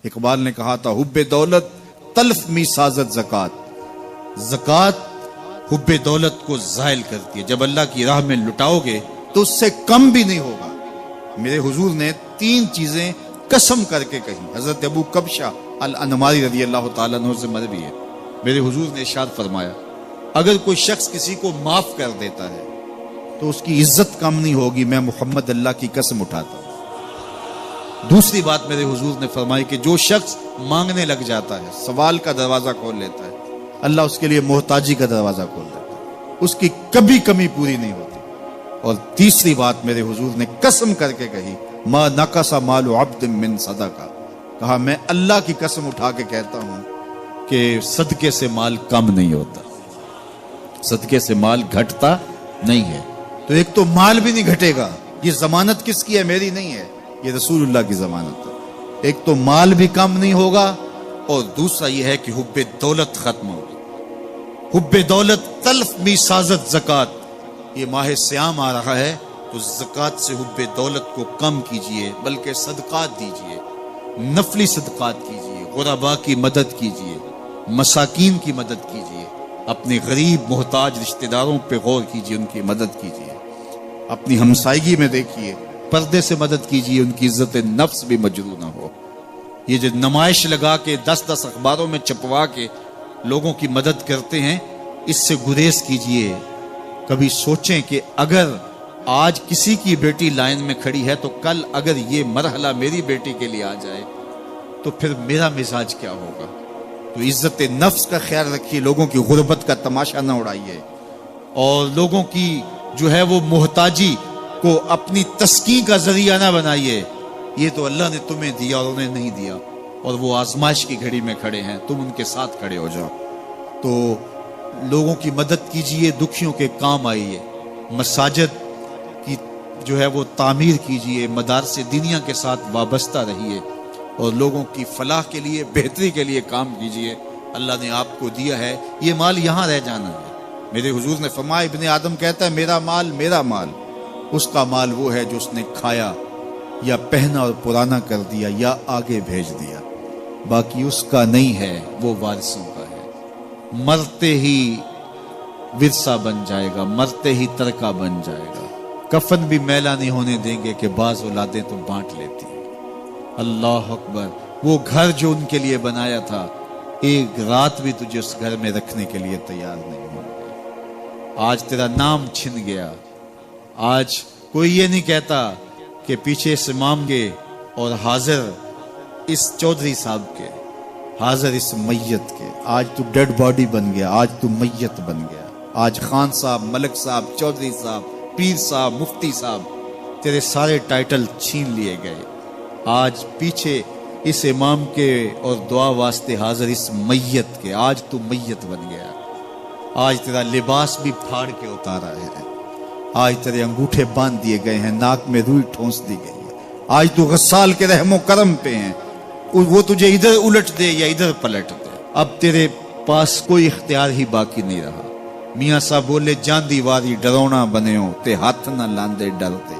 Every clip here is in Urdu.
اقبال نے کہا تھا حب دولت تلف می سازت زکات، زکات حب دولت کو زائل کرتی ہے، جب اللہ کی راہ میں لٹاؤ گے تو اس سے کم بھی نہیں ہوگا۔ میرے حضور نے 3 چیزیں قسم کر کے کہی، حضرت ابو کبشہ الانماری رضی اللہ تعالیٰ عنہ سے مروی ہے۔ میرے حضور نے ارشاد فرمایا اگر کوئی شخص کسی کو معاف کر دیتا ہے تو اس کی عزت کم نہیں ہوگی، میں محمد اللہ کی قسم اٹھاتا ہوں۔ دوسری بات میرے حضور نے فرمائی کہ جو شخص مانگنے لگ جاتا ہے، سوال کا دروازہ کھول لیتا ہے، اللہ اس کے لیے محتاجی کا دروازہ کھول دیتا ہے، اس کی کبھی کمی پوری نہیں ہوتی۔ اور تیسری بات میرے حضور نے قسم کر کے کہی ما نقص مال عبد من صدقہ، کہا میں اللہ کی قسم اٹھا کے کہتا ہوں کہ صدقے سے مال کم نہیں ہوتا، صدقے سے مال گھٹتا نہیں ہے۔ تو ایک تو مال بھی نہیں گھٹے گا، یہ ضمانت کس کی ہے؟ میری نہیں ہے، یہ رسول اللہ کی ضمانت ہے۔ ایک تو مال بھی کم نہیں ہوگا، اور دوسرا یہ ہے کہ حب دولت ختم ہوگی۔ حب دولت تلف می سازت زکات، یہ ماہ سیام آ رہا ہے تو زکات سے حب دولت کو کم کیجئے، بلکہ صدقات دیجئے، نفلی صدقات کیجئے، غرباء کی مدد کیجئے، مساکین کی مدد کیجئے، اپنے غریب محتاج رشتہ داروں پہ غور کیجئے، ان کی مدد کیجئے، اپنی ہمسائیگی میں دیکھیے، پردے سے مدد کیجئے، ان کی عزت نفس بھی مجروح نہ ہو۔ یہ جو نمائش لگا کے 10 اخباروں میں چھپوا کے لوگوں کی مدد کرتے ہیں، اس سے گریز کیجئے۔ کبھی سوچیں کہ اگر آج کسی کی بیٹی لائن میں کھڑی ہے تو کل اگر یہ مرحلہ میری بیٹی کے لیے آ جائے تو پھر میرا مزاج کیا ہوگا؟ تو عزت نفس کا خیال رکھیے، لوگوں کی غربت کا تماشا نہ اڑائیے، اور لوگوں کی جو ہے وہ محتاجی کو اپنی تسکین کا ذریعہ نہ بنائیے۔ یہ تو اللہ نے تمہیں دیا اور انہیں نہیں دیا، اور وہ آزمائش کی گھڑی میں کھڑے ہیں، تم ان کے ساتھ کھڑے ہو جاؤ۔ تو لوگوں کی مدد کیجئے، دکھیوں کے کام آئیے، مساجد کی جو ہے وہ تعمیر کیجئے، مدارس دینیا کے ساتھ وابستہ رہیے، اور لوگوں کی فلاح کے لیے، بہتری کے لیے کام کیجئے۔ اللہ نے آپ کو دیا ہے، یہ مال یہاں رہ جانا ہے۔ میرے حضور نے فرمایا ابن آدم کہتا ہے میرا مال میرا مال، اس کا مال وہ ہے جو اس نے کھایا یا پہنا اور پرانا کر دیا یا آگے بھیج دیا، باقی اس کا نہیں ہے، وہ وارثوں کا ہے۔ مرتے ہی ورثہ بن جائے گا، مرتے ہی ترکہ بن جائے گا۔ کفن بھی میلا نہیں ہونے دیں گے کہ بعض اولادیں تو بانٹ لیتی ہیں۔ اللہ اکبر، وہ گھر جو ان کے لیے بنایا تھا، ایک رات بھی تجھے اس گھر میں رکھنے کے لیے تیار نہیں ہوں گے۔ آج تیرا نام چھن گیا، آج کوئی یہ نہیں کہتا کہ پیچھے اس امام کے اور حاضر اس چودھری صاحب کے، حاضر اس میت کے، آج تو ڈیڈ باڈی بن گیا، آج تو میت بن گیا۔ آج خان صاحب، ملک صاحب، چودھری صاحب، پیر صاحب، مفتی صاحب، تیرے سارے ٹائٹل چھین لیے گئے۔ آج پیچھے اس امام کے اور دعا واسطے حاضر اس میت کے، آج تو میت بن گیا۔ آج تیرا لباس بھی پھاڑ کے اتارا ہے، آج تیرے انگوٹھے باندھ دیے گئے ہیں، ناک میں روئی ٹھونس دی گئی ہے۔ آج تو غسال کے رحم و کرم پہ ہیں، وہ تجھے ادھر الٹ دے یا ادھر پلٹ دے، اب تیرے پاس کوئی اختیار ہی باقی نہیں رہا۔ میاں صاحب بولے جان دیواری ڈرونا بنے ہو تے ہاتھ نہ لاندے ڈرتے۔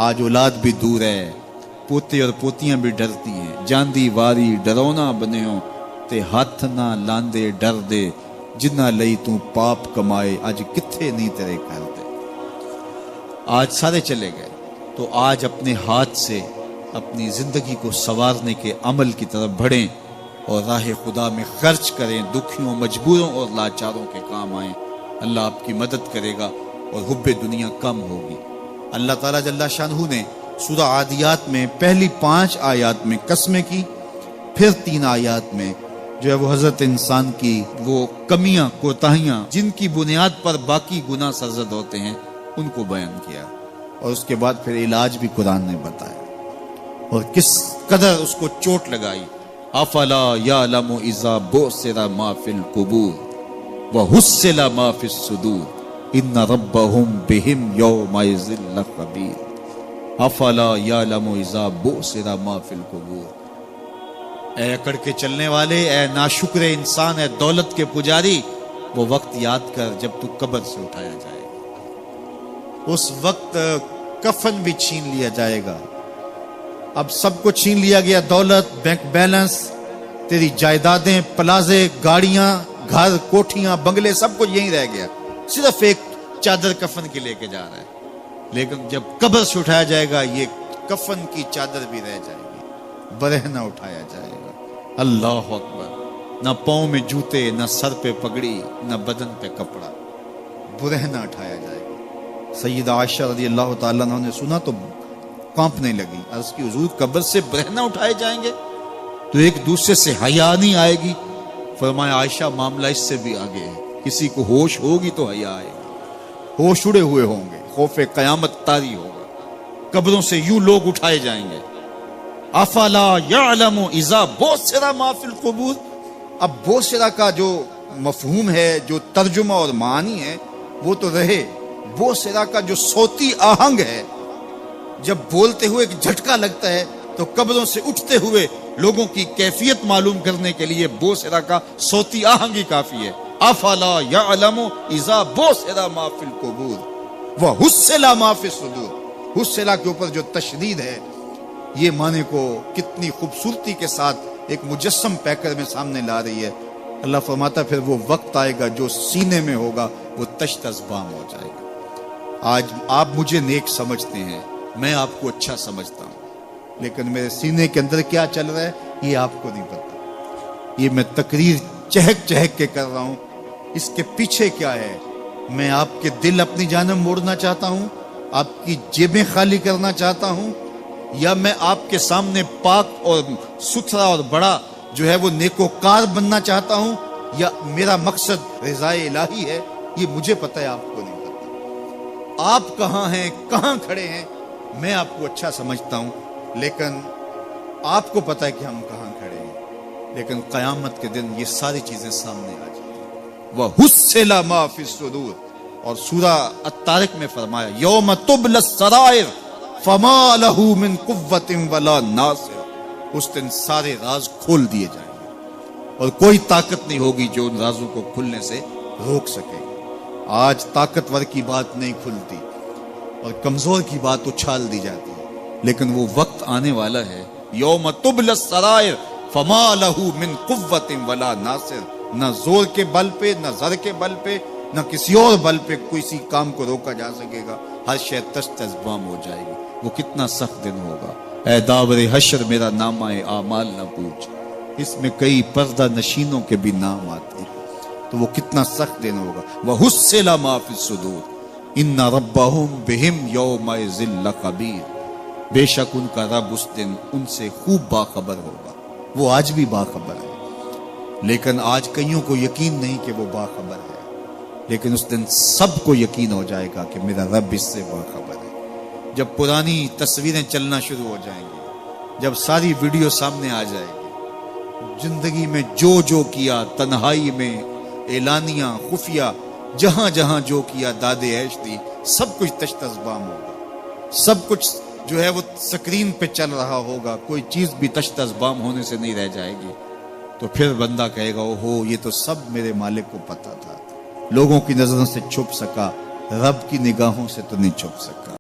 آج اولاد بھی دور ہے، پوتے اور پوتیاں بھی ڈرتی ہیں، جان دیواری ڈرونا بنے ہو تے ہاتھ نہ لاندے ڈر دے، جنہ لئی تو پاپ کمائے اج کتھے نہیں تیرے کر دے۔ آج سارے چلے گئے، تو آج اپنے ہاتھ سے اپنی زندگی کو سنوارنے کے عمل کی طرف بڑھیں اور راہ خدا میں خرچ کریں، دکھیوں، مجبوروں اور لاچاروں کے کام آئیں۔ اللہ آپ کی مدد کرے گا اور حب دنیا کم ہوگی۔ اللہ تعالیٰ جل شانہ نے سورہ عادیات میں پہلی 5 آیات میں قسمیں کی، پھر 3 آیات میں جو ہے وہ حضرت انسان کی وہ کمیاں، کوتاہیاں جن کی بنیاد پر باقی گناہ سرزد ہوتے ہیں ان کو بیان کیا، اور اس کے بعد پھر علاج بھی قرآن نے بتایا، اور کس قدر اس کو چوٹ لگائی۔ افلا یعلم اذا بعثر ما فی القبور وحصل ما فی الصدور ان ربهم بهم یومئذ لخبیر۔ افلا یعلم اذا بعثر ما فی القبور، اے اکڑ کے چلنے والے، اے ناشکر انسان، اے دولت کے پجاری، وہ وقت یاد کر جب تو قبر سے اٹھایا جائے گا۔ اس وقت کفن بھی چھین لیا جائے گا، اب سب کو چھین لیا گیا، دولت، بینک بیلنس، تیری جائیدادیں، پلازے، گاڑیاں، گھر، کوٹھیاں، بنگلے، سب کچھ یہیں رہ گیا، صرف ایک چادر کفن کی لے کے جا رہا ہے۔ لیکن جب قبر سے اٹھایا جائے گا یہ کفن کی چادر بھی رہ جائے گی، برہنہ اٹھایا جائے گا۔ اللہ اکبر، نہ پاؤں میں جوتے، نہ سر پہ پگڑی، نہ بدن پہ کپڑا، برہنہ اٹھایا جائے گا۔ سیدہ عائشہ رضی اللہ تعالیٰ عنہ نے سنا تو کانپنے لگی، عرض کی حضور قبر سے برہنہ اٹھائے جائیں گے تو ایک دوسرے سے حیا نہیں آئے گی؟ فرمایا عائشہ معاملہ اس سے بھی آگے ہے، کسی کو ہوش ہوگی تو حیا آئے گی، ہوش اڑے ہوئے ہوں گے، خوف قیامت طاری ہوگا، قبروں سے یوں لوگ اٹھائے جائیں گے۔ افلا یعلم اذا بوسر ما فی القبور، اب بوسرا کا جو مفہوم ہے، جو ترجمہ اور معنی ہے وہ تو رہے، بوسرا کا جو صوتی آہنگ ہے، جب بولتے ہوئے ایک جھٹکا لگتا ہے تو قبروں سے اٹھتے ہوئے لوگوں کی کیفیت معلوم کرنے کے لیے بوسرا کا صوتی آہنگ ہی کافی ہے۔ افلا یعلم اذا بوسر ما فی القبور وحصل ما فی الصدور، حصلہ کے اوپر جو تشدید ہے، یہ معنی کو کتنی خوبصورتی کے ساتھ ایک مجسم پیکر میں سامنے لا رہی ہے۔ اللہ فرماتا پھر وہ وقت آئے گا جو سینے میں ہوگا وہ تشت ازبام ہو جائے گا۔ آج آپ مجھے نیک سمجھتے ہیں، میں آپ کو اچھا سمجھتا ہوں، لیکن میرے سینے کے اندر کیا چل رہا ہے یہ آپ کو نہیں پتا۔ یہ میں تقریر چہک چہک کے کر رہا ہوں، اس کے پیچھے کیا ہے؟ میں آپ کے دل اپنی جانب موڑنا چاہتا ہوں، آپ کی جیبیں خالی کرنا چاہتا ہوں، یا میں آپ کے سامنے پاک اور ستھرا اور بڑا جو ہے وہ نیکوکار بننا چاہتا ہوں، یا میرا مقصد رضائے الہی ہے؟ یہ مجھے پتہ ہے، آپ کو نہیں پتہ۔ آپ کہاں ہیں، کہاں کھڑے ہیں، میں آپ کو اچھا سمجھتا ہوں، لیکن آپ کو پتہ ہے کہ ہم کہاں کھڑے ہیں۔ لیکن قیامت کے دن یہ ساری چیزیں سامنے آ جائیں گی۔ وَحُصِّلَ مَا فِي الصُّدُورِ، اور سورہ الطارق میں فرمایا یوم تبلی السرائر فما لہ من قوت ولا ناصر، اس دن سارے راز کھول دیے جائیں گے اور کوئی طاقت نہیں ہوگی جو ان رازوں کو کھلنے سے روک سکے گی۔ آج طاقتور کی بات نہیں کھلتی اور کمزور کی بات اچھال دی جاتی ہے، لیکن وہ وقت آنے والا ہے یوم تبلی السرائر فما لہ من قوت ولا ناصر، نہ زور کے بل پہ، نہ زر کے بل پہ، نہ کسی اور بل پہ کسی کام کو روکا جا سکے گا، ہر شے تشت ازبام ہو جائے گی۔ وہ کتنا سخت دن ہوگا۔ اے داور حشر میرا نامہ اعمال نہ پوچھ، اس میں کئی پردہ نشینوں کے بھی نام آتے ہیں، تو وہ کتنا سخت دن ہوگا۔ وَحُصِّلَ مَا فِي الصُّدُورِ إِنَّ رَبَّهُمْ بِهِمْ يَوْمَئِذٍ لَخَبِيرٌ، بے شک ان کا رب اس دن ان سے خوب باخبر ہوگا۔ وہ آج بھی باخبر ہے، لیکن آج کئیوں کو یقین نہیں کہ وہ باخبر ہے، لیکن اس دن سب کو یقین ہو جائے گا کہ میرا رب اس سے باخبر ہے۔ جب پرانی تصویریں چلنا شروع ہو جائیں گی، جب ساری ویڈیو سامنے آ جائے گی، زندگی میں جو جو کیا، تنہائی میں، اعلانیہ، خفیہ، جہاں جہاں جو کیا، داد عیش دی، سب کچھ تشت ازبام ہوگا، سب کچھ جو ہے وہ سکرین پہ چل رہا ہوگا، کوئی چیز بھی تشت ازبام ہونے سے نہیں رہ جائے گی۔ تو پھر بندہ کہے گا اوہو یہ تو سب میرے مالک کو پتا تھا، لوگوں کی نظروں سے چھپ سکا، رب کی نگاہوں سے تو نہیں چھپ سکا۔